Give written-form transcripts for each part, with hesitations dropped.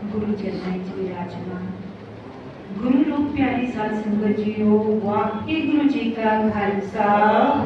गुरु चरनाई च विराजमान गुरु रूप प्यारी साध संगत जीओ, वाहे गुरु जी का खालसा,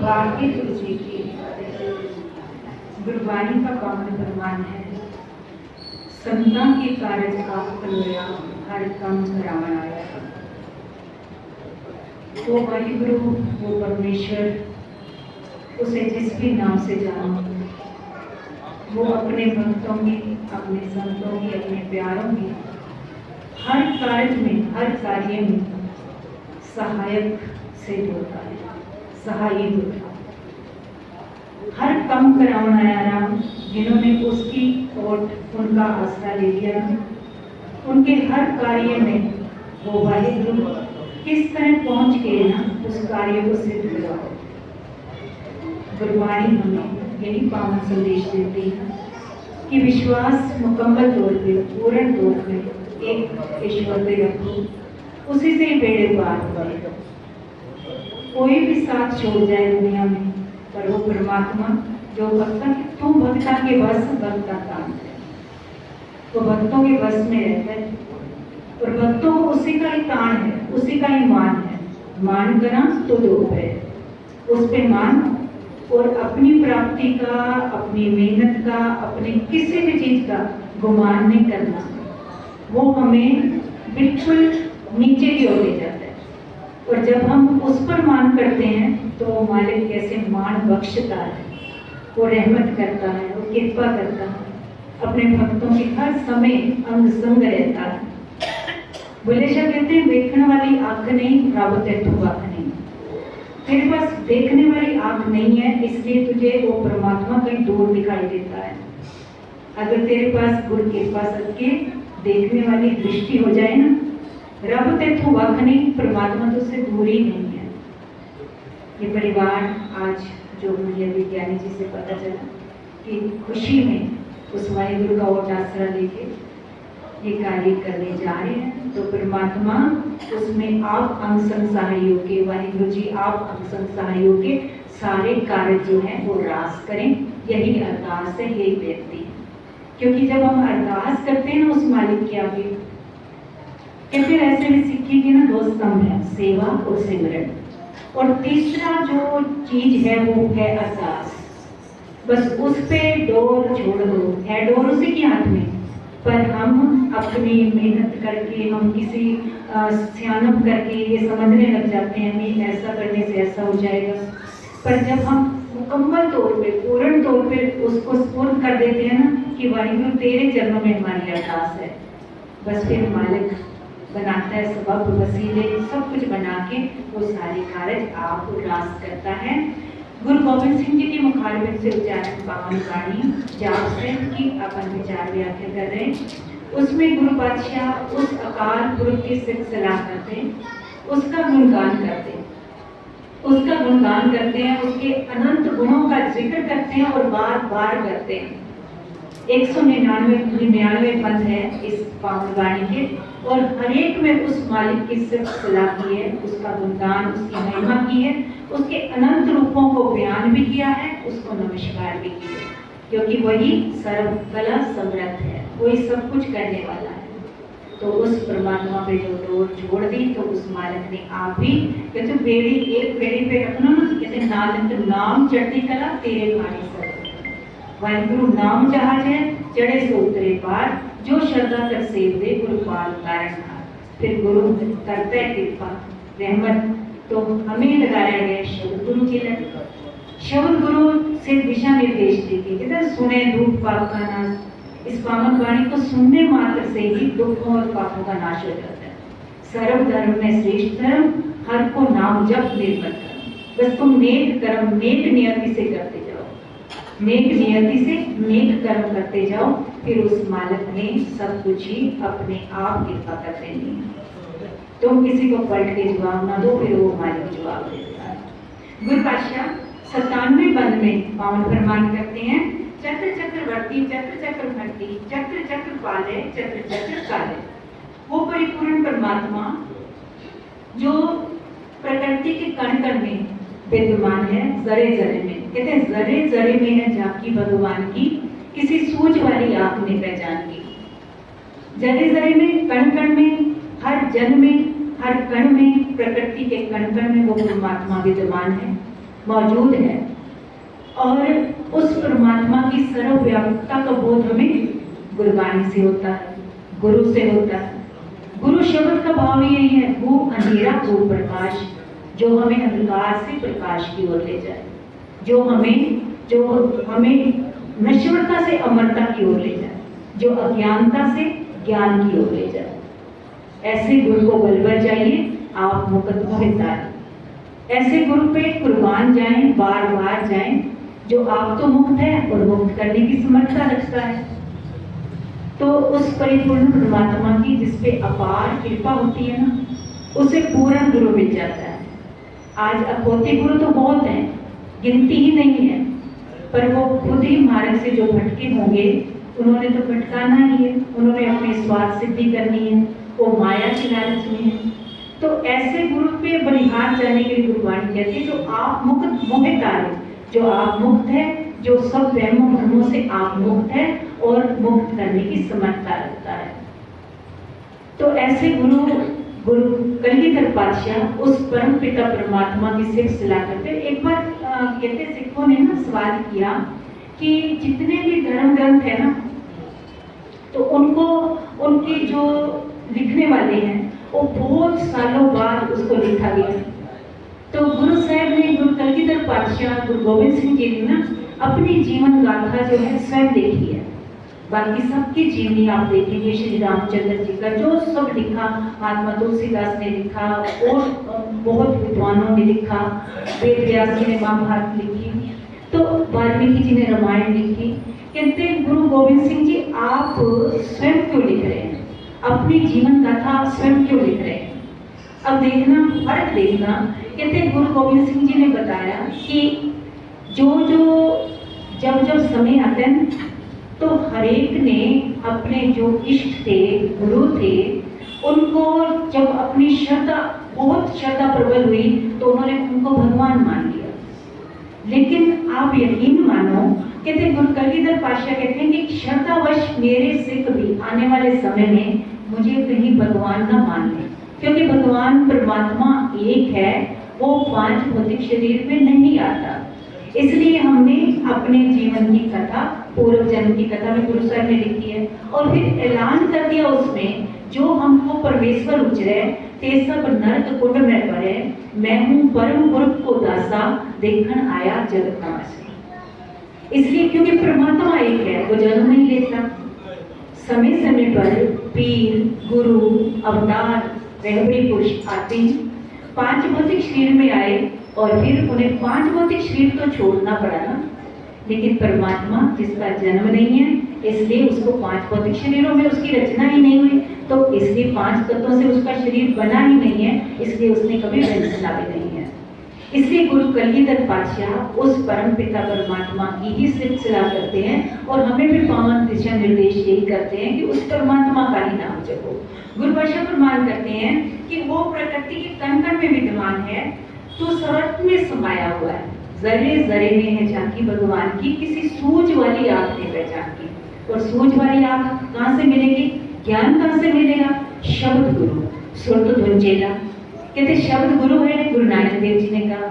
वाहे गुरु जी की फतेह। गुरबाणी का पावन फरमान है, संतां के कारज आप कलोया, हर काम करावन आया। वो वाहिगुरु, वो परमेश्वर, उसे जिस भी नाम से जानो, वो अपने भक्तों की, अपने संतों की, अपने प्यारों की हर कार्य में, हर कार्य में सहायक सिद्ध होता है, सहायक होता है। हर काम करावन आया राम, जिन्होंने उसकी ओट उनका आसरा ले लिया, उनके हर कार्य में वो वाहिगुरु किस तरह पहुंच गए ना उस कार्य को सिद्ध करवाओ। गुरबाणी हमें यही पावन संदेश देती है कि विश्वास मुकम्मल तौर पे, पूर्ण तौर पे एक ईश्वर पे रखो, उसी से ही बेड़े पार करो। कोई भी साथ छोड़ जाए दुनिया में, पर वो परमात्मा जो भक्ता के, तू भक्ता के वश भक्ता काम है, वो भक्तों के वश में रहता है और भक्तों को उसी का ही ताण है, उसी का ही मान है। मान करा तो लोभ है, उस पे मान और अपनी प्राप्ति का, अपनी मेहनत का, अपने किसी भी चीज का गुमान नहीं करना, वो हमें बिल्कुल नीचे की ओर ले जाता है। और जब हम उस पर मान करते हैं तो मालिक कैसे मान बख्शता है, वो रहमत करता है, वो कृपा करता है, अपने भक्तों के हर समय अंग संग रहता है। बुल्ले शाह कहते हैं, देखने वाली आंख नहीं, रब तेथों आंख नहीं। तेरे पास देखने वाली आंख नहीं है, इसलिए तुझे वो परमात्मा कहीं दूर दिखाई देता है। अगर तेरे पास गुरु कृपा सदके देखने वाली दृष्टि हो जाए ना, रब तेथों वख नहीं, परमात्मा तो उससे दूर ही नहीं है। ये परिवार आज जो मुझे विज्ञानी जी से पता चला कि खुशी में उस वाहिगुरु का ओट आसरा लेके ये कार्य करने जा रहे हैं, तो परमात्मा उसमें आप अंग संग सहाय होके, वाहिगुरु जी आप अंग संग सहाय होके सारे कार्य जो हैं वो रास करें। यही अरदास है, यही बेनती है। क्योंकि जब हम अरदास करते हैं ना उस मालिक के आगे, कहते ऐसे में सिक्के के ना दो स्तंभ है, सेवा और सिमरन, और तीसरा जो चीज है वो है अरदास। बस उस पे डोर छोड़ दो, है डोर उसी के हाथ में, पर हम अपनी मेहनत करके, हम किसी सियानत करके ये समझने लग जाते हैं कि ऐसा करने से ऐसा हो जाएगा। पर जब हम मुकम्मल तौर पे, पूर्ण तौर पे उसको स्पुर्द कर देते हैं ना कि वाहिगुरु तेरे चरणों में हमारी अरदास है, बस फिर मालिक बनाता है सबब वसीले, सब कुछ बना के वो सारे कार्य आप रास करता है। गुरु गोविंद सिंह जी के मुखारबिंद से उच्चारण पावन वाणी जाप से की अपन विचार व्याख्या कर रहे हैं। उसमें गुरु पातशाह उस अकाल पुरुष की सिर्फ सलाह करते हैं, उसका गुणगान करते हैं, उसका गुणगान करते हैं, उसके अनंत गुणों का जिक्र करते हैं और बार बार करते हैं। 199 पद है इस पावन वाणी के, और हर एक में उस मालिक की सिर्फ सलाह की है, उसका गुणगान, उसकी महिमा की है, उसके अनंत रूपों को बयान भी किया है, उसको नमस्कार भी किया है, क्योंकि वही सर्वकला समर्थ है, वही सब कुछ करने वाला है। तो उस परमात्मा पे जो डोर छोड़ दी, तो उस मालिक ने आप ही कहते बेड़ी, एक बेड़ी पे रखना ना, कहते नाम चढ़ती कला तेरे भारी सर, वाहिगुरु नाम जहाज है, चढ़े से उतरे पार, जो श्रद्धा कर सेव दे गुरु पाल कारण हार। फिर गुरु करता है कृपा रहमत, तो हमें लगाया गया शब्द गुरु के लग, शब्द गुरु से दिशा निर्देश देके, कहते सुने दुख पाप का नाश। इस पावन वाणी को सुनने मात्र से ही दुखों और पापों का नाश हो जाता है। सर्व धर्म में श्रेष्ठ धर्म, हर को नाम जप निर्मल कर्म। बस तुम नेक कर्म नेक नियति से करते जाओ, नेक नियति से नेक कर्म करते जाओ, फिर उस मालिक ने सब कुछ ही अपने आप कृपा कर देनी है। तुम किसी को पलट के जवाब ना दो, फिर वो मालिक जवाब देता है। गुरु पातशाह 97 बंद में पावन फरमान करते हैं, चक्र चक्रवर्ती चक्र चक्र भरती, चक्र चक्र पाले, चक्र चक्र काले। वो परिपूर्ण परमात्मा जो प्रकृति के कण कण में विद्यमान है, जरे जरे में, कहते हैं जरे जरे में है झांकी भगवान की, किसी सूझ वाली आंख ने पहचान की। जरे जरे में, कण कण में, हर जन में, हर कण में, प्रकृति के कण कण में वो परमात्मा विद्यमान है, मौजूद है। और उस परमात्मा की सर्वव्यापकता का बोध हमें गुरबाणी से होता है, गुरु से होता है। गुरु शब्द का भाव यही है, वो अंधेरा को प्रकाश, जो हमें अंधकार से प्रकाश की ओर ले जाए, जो हमें नश्वरता से अमरता की ओर ले जाए, जो अज्ञानता से ज्ञान की ओर ले जाए। ऐसे गुरु को बलबल चाहिए, आप मुकद्दमा बिताएं। ऐसे गुरु पे कुर्बान जाएं, बार बार जाएं, जो आप तो मुक्त है और मुक्त करने की समर्था रखता है। तो उस परिपूर्ण परमात्मा की जिसपे अपार कृपा होती है ना, उसे पूर्ण गुरु मिल जाता है। आज अखौती गुरु तो बहुत हैं, गिनती ही नहीं है, पर वो खुद ही मार्ग से जो भटके होंगे, उन्होंने तो भटकाना ही है, उन्होंने अपनी स्वार्थ सिद्धि करनी है, वो माया के लालच में है। तो ऐसे गुरु पे बलिहार जाने के लिए गुरुवाणी कहती है, जो आप मुक्त मोहित आए, जो आप मुक्त है, जो सब वहमों भ्रमों से आप मुक्त है और मुक्त करने की समर्था रखता है। तो ऐसे गुरु कलगीधर पातशाह उस परम पिता परमात्मा की सिर सिला करते। एक बार कहते सिखों ने ना सवाल किया कि जितने भी धर्म ग्रंथ है ना, तो उनको उनके जो लिखने वाले हैं वो बहुत सालों बाद उसको लिखा गया। तो गुरु साहब ने, गुरु कलगीधर पातशाह गुरु गोविंद सिंह जी ने ना अपनी जीवन गाथा जो है स्वयं लिखी है। बाकी सबकी जीवनी आप देखेंगे, श्री रामचंद्र जी का जो सब लिखा, महात्मा तुलसीदास ने लिखा और बहुत विद्वानों ने लिखा, वेद व्यास जी ने महाभारत लिखी, तो वाल्मीकि जी ने रामायण लिखी। कहते हैं गुरु गोविंद सिंह जी आप स्वयं क्यों लिख रहे हैं, अपनी जीवन गाथा स्वयं क्यों लिख रहे हैं? अब देखना, फर्क देखना। कहते हैं गुरु गोविंद सिंह जी ने बताया कि जब समय आता है तो हरेक ने अपने जो इष्ट थे, गुरु थे, उनको जब अपनी श्रद्धा, बहुत श्रद्धा प्रबल हुई, तो उन्होंने उनको भगवान मान लिया। लेकिन आप यकीन मानो, कहते गुरु कलगीधर पातशाह कहते हैं कि श्रद्धावश मेरे से कभी आने वाले समय में मुझे कहीं भगवान ना मान ले, क्योंकि भगवान परमात्मा एक है, वो 5 भौतिक शरीर में नहीं आता। इसलिए हमने अपने जीवन की कथा, पूर्व जन्म की कथा में गुरु साहब ने लिखी है, और फिर ऐलान कर दिया उसमें, जो हमको परमेश्वर उचरे ते सब नरक कुंड में पड़े, मैं हूँ परम गुरु को दासा, देखन आया जगत नासी। इसलिए क्योंकि परमात्मा एक है, वो जन्म नहीं लेता। समय समय पर पीर, गुरु, अवतार, रहबरी पुरुष आते हैं, 5 भौतिक शरीर में आए और फिर उन्हें 5 भौतिक शरीर तो छोड़ना पड़ा ना। लेकिन परमात्मा जिसका जन्म नहीं है, इसलिए उसको 5 भौतिक शरीरों में उसकी रचना ही नहीं हुई, तो इसलिए 5 तत्वों से उसका शरीर बना ही नहीं है, इसलिए उसने कभी रचना भी नहीं है। इसलिए गुरु कलगीधर पातशाह उस परम पिता परमात्मा की ही सिलसिला करते हैं, और हमें भी पावन दिशा निर्देश यही करते हैं कि उस परमात्मा का ही नाम जपो। गुरु पातशाह प्रमाण करते हैं कि वो प्रकृति के कण कण में विद्यमान है, तो सर्वत्र में समाया हुआ है, जरे जरे में है झांकी भगवान की, किसी सूझ वाली आंख ने पहचान की। और सूझ वाली आंख कहाँ से मिलेगी, ज्ञान कहाँ से मिलेगा? शब्द गुरु, सुरत धुंचेला। कहते शब्द गुरु है, गुरु नानक देव जी ने कहा।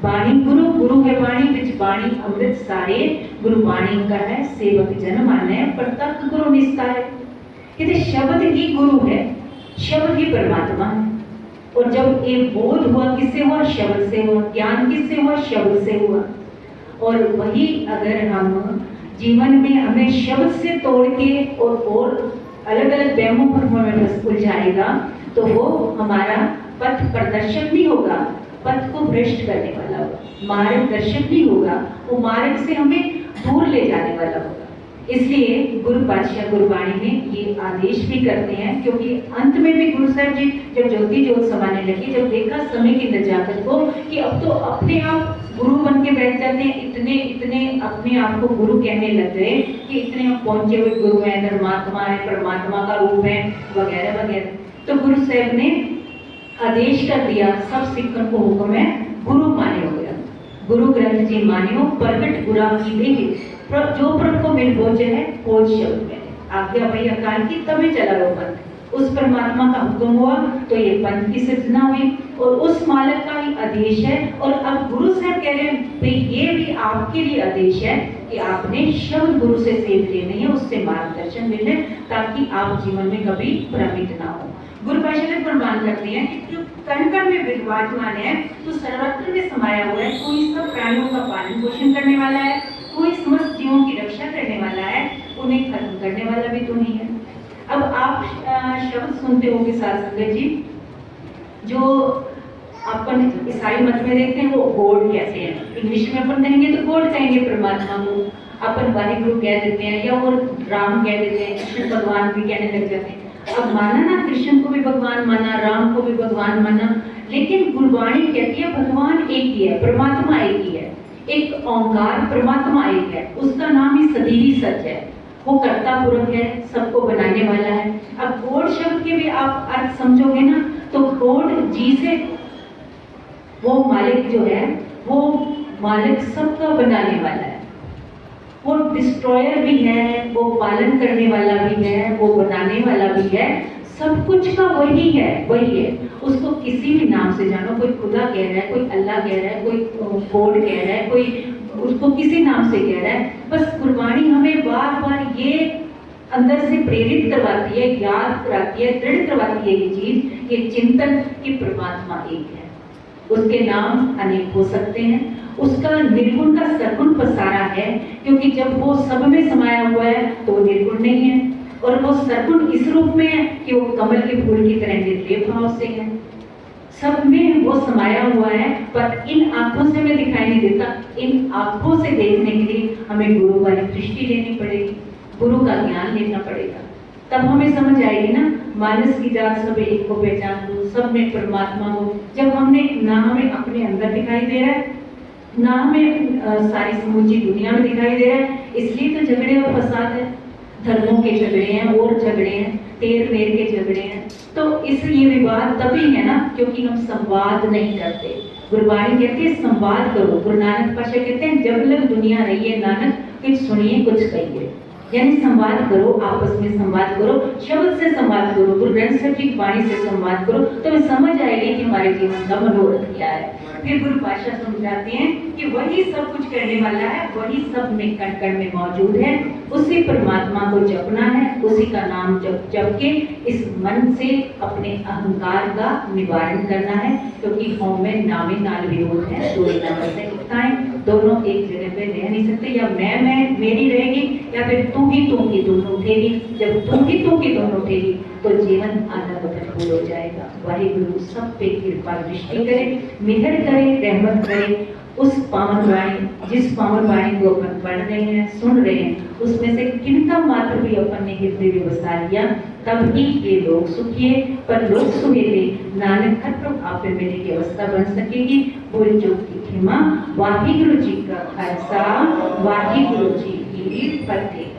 वाणी गुरु, गुरु है वाणी, बिच वाणी अमृत सारे, गुरु वाणी का है सेवक जन माने, प्रत्यक्ष गुरु निस्तार। कहते शब्द ही गुरु है, शब्द ही परमात्मा है। और जब ये बोध हुआ, किससे हुआ? शब्द से हुआ। ज्ञान किससे हुआ? शब्द से हुआ। और वही अगर हम जीवन में हमें शब्द से तोड़ के और अलग अलग वहमों भ्रमों में उलझाएगा, तो वो हमारा पथ प्रदर्शक भी होगा, पथ को भ्रष्ट करने वाला होगा, मार्गदर्शक भी होगा, वो मार्ग से हमें दूर ले जाने वाला होगा। इसलिए गुरु पातशाह गुरुवाणी में ये आदेश भी करते हैं, क्योंकि अंत में भी गुरु साहब जी जब ज्योति ज्योत समाने लगी, जब देखा समय की नजाकत को कि अब तो अपने आप गुरु बन के बैठ जाते हैं, इतने अपने आप को गुरु कहने लग गए कि इतने हम पहुंचे हुए गुरु हैं, धर्मात्मा है, परमात्मा का रूप है, वगैरह वगैरह। तो गुरु साहब ने आदेश कर दिया, सब सिखन को हुक्म है, गुरु मान्यो गया, गुरु ग्रंथ जी मान्यो, प्रगट गुरा की देह, जो प्रभ को मिल पहुंचे है खोज शब्द में। आज्ञा भई अकाल की, तभी चला वो पंथ। उस परमात्मा का हुक्म हुआ तो ये पंथ की सृजना हुई और उस मालिक का ही आदेश है। और अब गुरु साहब कह रहे हैं भाई ये भी आपके लिए आदेश है कि आपने शब्द गुरु से सेव लेनी है, उससे मार्गदर्शन मिले, ताकि आप जीवन में कभी भ्रमित ना हो। गुरु पाशाह प्रमाण करते हैं कि जो कण कण में विराजमान है, तो सर्वत्र में समाया हुआ है। कोई सब प्राणियों का पालन पोषण करने वाला है, कोई समस्त जीवों की रक्षा करने वाला है, उन्हें खत्म करने वाला भी तो नहीं है। अब आप शब्द सुनते होंगे साथ संगत जी, जो अपन ईसाई मत में देखते हैं वो गॉड कहते हैं। इंग्लिश में अपन कहेंगे तो गॉड कहेंगे परमात्मा को, अपन वाहिगुरु कह देते हैं, या वो राम कह देते हैं, कृष्ण भगवान भी कहने लग जाते हैं। अब माना ना, कृष्ण को भी भगवान माना, राम को भी भगवान माना, लेकिन गुरबाणी कहती है भगवान एक ही है, परमात्मा एक ही है, एक ओंकार परमात्मा एक है, उसका नाम ही सदैवी सच है, वो कर्ता पुरुष है, सबको बनाने वाला है। अब गॉड शब्द के भी आप अर्थ समझोगे ना, तो गॉड जी से वो मालिक जो है, वो मालिक सबका बनाने वाला है, वो डिस्ट्रॉयर भी है, वो पालन करने वाला भी है, वो बनाने वाला भी है, सब कुछ का वही है, वही है। उसको किसी भी नाम से जानो, कोई खुदा कह रहा है, कोई अल्लाह कह रहा है, कोई गॉड कह रहा है, कोई उसको किसी नाम से कह रहा है। बस गुरबाणी हमें बार बार ये अंदर से प्रेरित करवाती है, याद कराती है, दृढ़ करवाती है ये चीज, ये चिंतन कि परमात्मा एक है, उसके नाम अनेक हो सकते हैं, उसका निर्गुण का सगुण पसारा है, क्योंकि जब वो सब में समाया हुआ है तो वो निर्गुण नहीं है, और वो सगुण इस रूप में है कि वो कमल के फूल की तरह निर्लेप भाव से है, सब में वो समाया हुआ है। पर इन आंखों से हमें दिखाई नहीं देता, इन आंखों से देखने के लिए हमें गुरु वाली दृष्टि लेनी पड़ेगी, गुरु का ज्ञान लेना पड़ेगा, तब हमें समझ आएगी ना। मानस की जात सब एक को पहचान दो, सब में परमात्मा हो। जब हमने ना हमें अपने अंदर दिखाई दे रहा है, ना हमें सारी समूची दुनिया में दिखाई दे रहा है, इसलिए तो झगड़े और फसाद है, धर्मों के झगड़े हैं और झगड़े हैं, तेर मेर के झगड़े हैं। तो इसलिए विवाद तभी है ना क्योंकि हम संवाद नहीं करते। गुरबाणी कहती है संवाद करो। गुरु नानक पातशाह कहते हैं जब लग दुनिया रही है नानक, कुछ सुनिए कुछ कहिए, यानी संवाद करो, आपस में संवाद करो, शब्द से संवाद करो, गुरु ग्रंथ साहिब की वाणी से संवाद करो, तो हमें समझ आएगी कि हमारे जीवन का मनोरथ क्या है। फिर गुरु पातशाह समझाते हैं कि वही सब कुछ करने वाला है, वही सब में कण कण में मौजूद है, उसी परमात्मा को जपना है, उसी का नाम जप जप के इस मन से अपने अहंकार का निवारण करना है, क्योंकि होम में नामे नाल विरोध है, दो एकताएं, दोनों एक जगह पे रह नहीं सकते, या मैं मेरी रहेगी, या फिर तू की दोनों उठेगी। जब तू की दोनों उठेगी तो जीवन आधा भूल हो जाएगा। वाहिगुरु सब पे कृपा दृष्टि करे, मेहर करे, रहमत करे। उस पावन वाणी, जिस पावन वाणी को अपन पढ़ रहे हैं, सुन रहे हैं, उसमें से किनका मात्र भी अपन ने हृदय में बसा लिया, तब ही ये लोग सुखिए, पर लोग सुहेले नानक हर प्रभ आपे मेरे की अवस्था बन सकेगी। बोल जो की क्षमा। वाहिगुरु जी का खालसा, वाहिगुरु जी की फतेह।